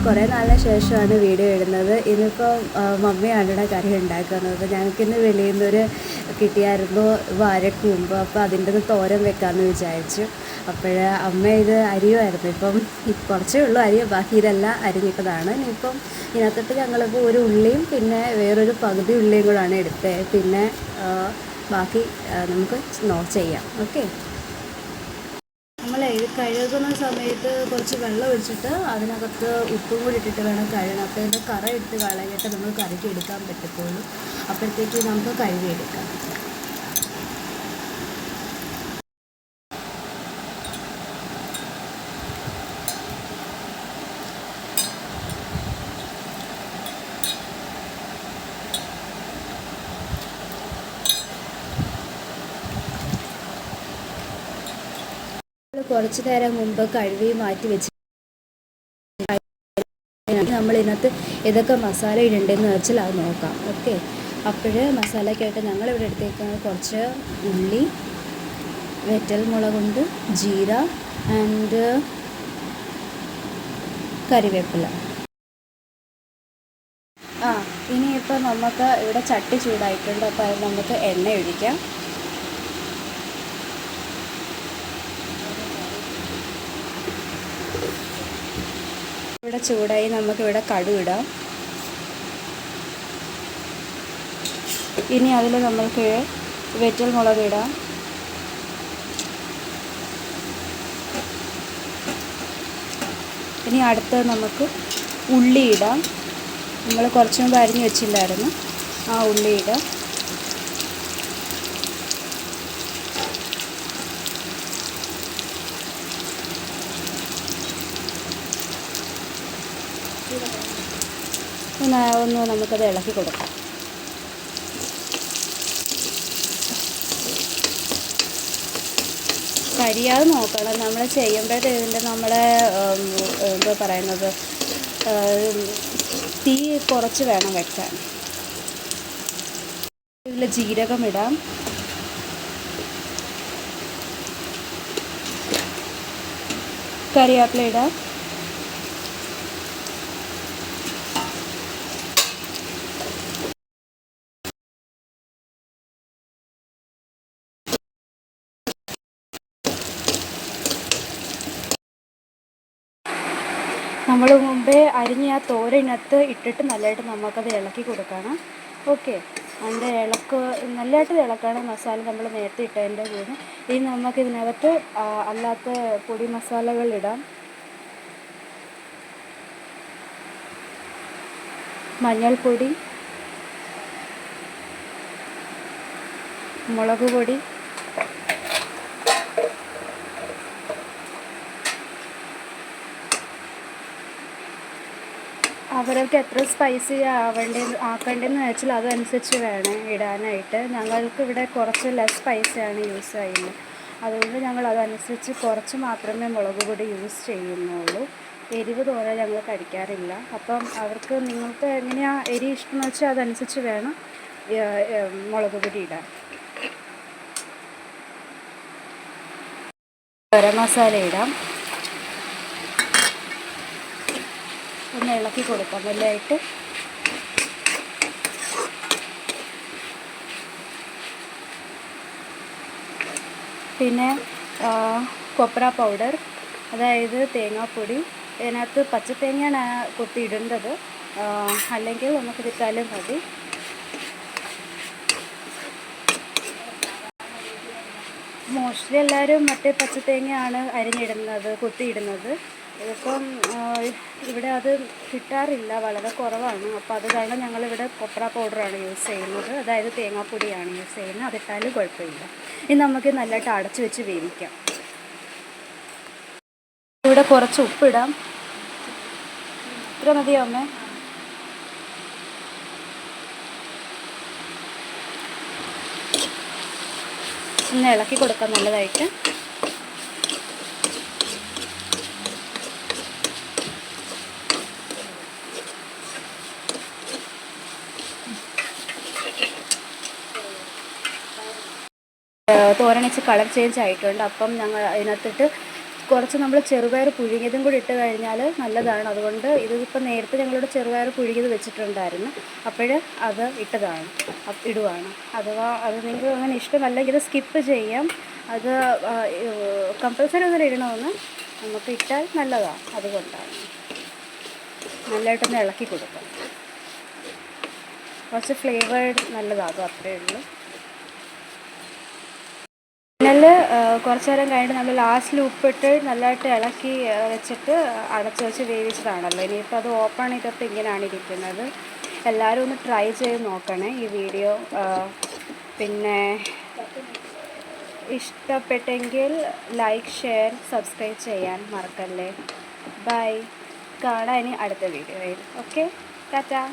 കുറേ നാളിന് ശേഷമാണ് വീഡിയോ ഇടുന്നത്. ഇന്നിപ്പോൾ മമ്മിയാണ് ഇവിടെ കറി ഉണ്ടാക്കുന്നത്. ഞങ്ങൾക്കിന്ന് വെളിയിൽ നിന്നൊരു കിട്ടിയായിരുന്നു വാഴക്കൂമ്പ്. അപ്പോൾ അതിൻ്റെ ഒന്ന് തോരൻ വെക്കാമെന്ന് വിചാരിച്ചു. അപ്പോൾ അമ്മ ഇത് അരിയുമായിരുന്നു. ഇപ്പം കുറച്ചേ ഉള്ളൂ അരിയ, ബാക്കി ഇതെല്ലാം അരിഞ്ഞിട്ടതാണ്. ഇനിയിപ്പം ഇതിനകത്തിട്ട് ഞങ്ങളിപ്പോൾ ഒരു ഉള്ളിയും പിന്നെ വേറൊരു പകുതി ഉള്ളിയും കൂടാണ് എടുത്തത്. പിന്നെ ബാക്കി നമുക്ക് ചെയ്യാം. ഓക്കെ, നമ്മൾ ഇത് കഴുകുന്ന സമയത്ത് കുറച്ച് വെള്ളം ഒഴിച്ചിട്ട് അതിനകത്ത് ഉപ്പും കൂടി ഇട്ടിട്ട് വേണം കഴുകണം. അപ്പോൾ ഇതിൻ്റെ കറ ഇട്ട് കളഞ്ഞിട്ട് നമുക്ക് കറിക്ക് എടുക്കാൻ പറ്റത്തുള്ളൂ. അപ്പോഴത്തേക്ക് നമുക്ക് കഴുകിയെടുക്കാം. കുറച്ച് നേരം മുമ്പ് കഴുകി മാറ്റി വെച്ച് നമ്മൾ ഇതിനകത്ത് ഏതൊക്കെ മസാല ഇടേണ്ടതെന്ന് വെച്ചാൽ അത് നോക്കാം. ഓക്കെ, അപ്പോൾ മസാലയ്ക്കായിട്ട് ഞങ്ങളിവിടെ എടുത്തേക്കുന്നത് കുറച്ച് ഉള്ളി, വെറ്റൽ മുളകുണ്ട്, ജീര ആൻഡ് കറിവേപ്പില. ഇനിയിപ്പോൾ നമുക്ക് ഇവിടെ ചട്ടി ചൂടായിട്ടുണ്ട്. അപ്പോൾ അത് നമുക്ക് എണ്ണ ഒഴിക്കാം. ഇവിടെ ചൂടായി നമുക്കിവിടെ കടുകിടാം. ഇനി അതിൽ നമുക്ക് വെറ്റൽ മുളക് ഇടാം. ഇനി അടുത്ത് നമുക്ക് ഉള്ളി ഇടാം. നമ്മൾ കുറച്ച് മുമ്പ് അരിഞ്ഞ് വെച്ചില്ലായിരുന്നു, ആ ഉള്ളി ഇടാം. ഒന്ന് നമുക്കത് ഇളക്കി കൊടുക്കാം. കരിയാതെ നോക്കണം. നമ്മൾ ചെയ്യുമ്പോഴത്തെ ഇതിൻ്റെ നമ്മളെ എന്താ പറയുന്നത്, തീ കുറച്ച് വേണം വെക്കാൻ. ഇതിൽ ജീരകം ഇടാം. കറിവേപ്പില ഇടാം. നമ്മൾ മുമ്പേ അരിഞ്ഞ ആ തോരനകത്ത് ഇട്ടിട്ട് നല്ലതായിട്ട് നമുക്കത് ഇളക്കി കൊടുക്കണം. ഓക്കെ, അതിൻ്റെ നല്ലതായിട്ട് ഇളക്കണം. മസാല നമ്മൾ നേരത്തെ ഇട്ടതിൻ്റെ കൂടെ ഇനി നമുക്കിതിനകത്ത് അല്ലാത്ത പൊടി മസാലകളിടാം. മഞ്ഞൾപ്പൊടി, മുളക് പൊടി, അവർക്ക് എത്ര സ്പൈസി ആക്കേണ്ടതെന്ന് വെച്ചാൽ അതനുസരിച്ച് വേണം ഇടാനായിട്ട്. ഞങ്ങൾക്ക് ഇവിടെ കുറച്ച് ലെസ് സ്പൈസിയാണ് യൂസ് ചെയ്യുന്നത്. അതുകൊണ്ട് ഞങ്ങൾ അതനുസരിച്ച് കുറച്ച് മാത്രമേ മുളക് പൊടി യൂസ് ചെയ്യുന്നുള്ളൂ. എരിവ് തോനെ ഞങ്ങൾ കഴിക്കാറില്ല. അപ്പം നിങ്ങൾക്ക് എങ്ങനെയാണ് എരി ഇഷ്ടമെന്ന് വെച്ചാൽ അതനുസരിച്ച് വേണം മുളക് പൊടി ഇടാൻ. ഗരം മസാല ഇടാം. ഒന്ന് ഇളക്കി കൊടുക്കാം നല്ലതായിട്ട്. പിന്നെ കൊപ്ര പൗഡർ, അതായത് തേങ്ങാപ്പൊടി. ഇതിനകത്ത് പച്ചത്തേങ്ങയാണ് കൊത്തിയിടേണ്ടത്, അല്ലെങ്കിൽ നമുക്കിതിട്ടാലും മതി. മോസ്റ്റ്ലി എല്ലാവരും മറ്റേ പച്ചത്തേങ്ങയാണ് അരിഞ്ഞിടുന്നത്, കൊത്തിയിടുന്നത്. ഇപ്പം ഇവിടെ അത് കിട്ടാറില്ല, വളരെ കുറവാണ്. അപ്പോൾ അത് കാരണം ഞങ്ങളിവിടെ കൊപ്ര പൗഡറാണ് യൂസ് ചെയ്യുന്നത്, അതായത് തേങ്ങാപ്പൊടിയാണ് യൂസ് ചെയ്യുന്നത്. അതിട്ടാലും കുഴപ്പമില്ല. ഇനി നമുക്ക് നല്ലതായിട്ട് അടച്ചു വെച്ച് വേവിക്കാം. ഇവിടെ കുറച്ച് ഉപ്പിടാം. ഇത്ര മതിയോ അമ്മേ? ഒന്ന് ഇളക്കി കൊടുക്കാം നല്ലതായിട്ട്. തോരൻ വെച്ച് കളർ ചേഞ്ച് ആയിട്ടുണ്ട്. അപ്പം ഞങ്ങൾ അതിനകത്തിട്ട് കുറച്ച് നമ്മൾ ചെറുപയർ പുഴുങ്ങിയതും കൂടി ഇട്ട് കഴിഞ്ഞാൽ നല്ലതാണ്. അതുകൊണ്ട് ഇതിപ്പോൾ നേരത്തെ ഞങ്ങളിവിടെ ചെറുപയർ പുഴുങ്ങിയത് വെച്ചിട്ടുണ്ടായിരുന്നു, അപ്പോൾ അത് ഇടുവാണ്. അഥവാ അത് നിങ്ങൾക്ക് അങ്ങനെ ഇഷ്ടമല്ലെങ്കിൽ ഇത് സ്കിപ്പ് ചെയ്യാം. അത് കമ്പൽസറി ഒന്നും ഇടണമെന്ന്, നമുക്ക് ഇട്ടാൽ നല്ലതാണ്. അതുകൊണ്ടാണ് നല്ലതായിട്ടൊന്ന് ഇളക്കി കൊടുക്കാം. കുറച്ച് ഫ്ലേവേർഡ് നല്ലതാകും, അത്രയേ ഉള്ളൂ. ഫൈനൽ കുറച്ച് നേരം കഴിഞ്ഞിട്ട് നമ്മൾ ലാസ്റ്റിൽ ഉപ്പിട്ട് നല്ലതായിട്ട് ഇളക്കി വെച്ചിട്ട് അടച്ച് വെച്ച് വേവിച്ചതാണല്ലോ. ഇനിയിപ്പോൾ അത് ഓപ്പൺ ചെയ്തപ്പോൾ ഇങ്ങനെയാണ് ഇരിക്കുന്നത്. എല്ലാവരും ഒന്ന് ട്രൈ ചെയ്ത് നോക്കണേ ഈ വീഡിയോ. പിന്നെ ഇഷ്ടപ്പെട്ടെങ്കിൽ ലൈക്ക്, ഷെയർ, സബ്സ്ക്രൈബ് ചെയ്യാൻ മറക്കല്ലേ. ബൈ. കാണാം ഇനി അടുത്ത വീഡിയോയിൽ. ഓക്കെ, ടാറ്റാ.